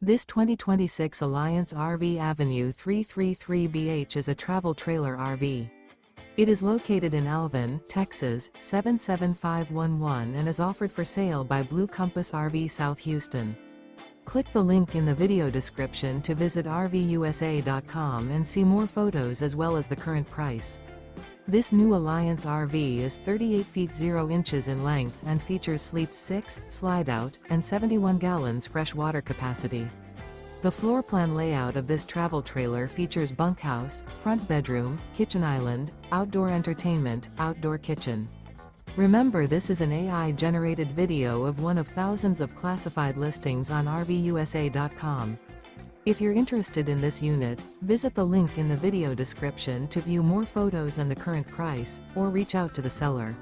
This 2026 Alliance RV Avenue 333BH is a travel trailer RV. It is located in Alvin, Texas, 77511 and is offered for sale by Blue Compass RV South Houston. Click the link in the video description to visit RVUSA.com and see more photos as well as the current price. This new Alliance RV is 38 feet 0 inches in length and features Sleep 6, Slideout, and 71 gallons fresh water capacity. The floor plan layout of this travel trailer features bunkhouse, front bedroom, kitchen island, outdoor entertainment, outdoor kitchen. Remember, this is an AI-generated video of one of thousands of classified listings on RVUSA.com. If you're interested in this unit, visit the link in the video description to view more photos and the current price, or reach out to the seller.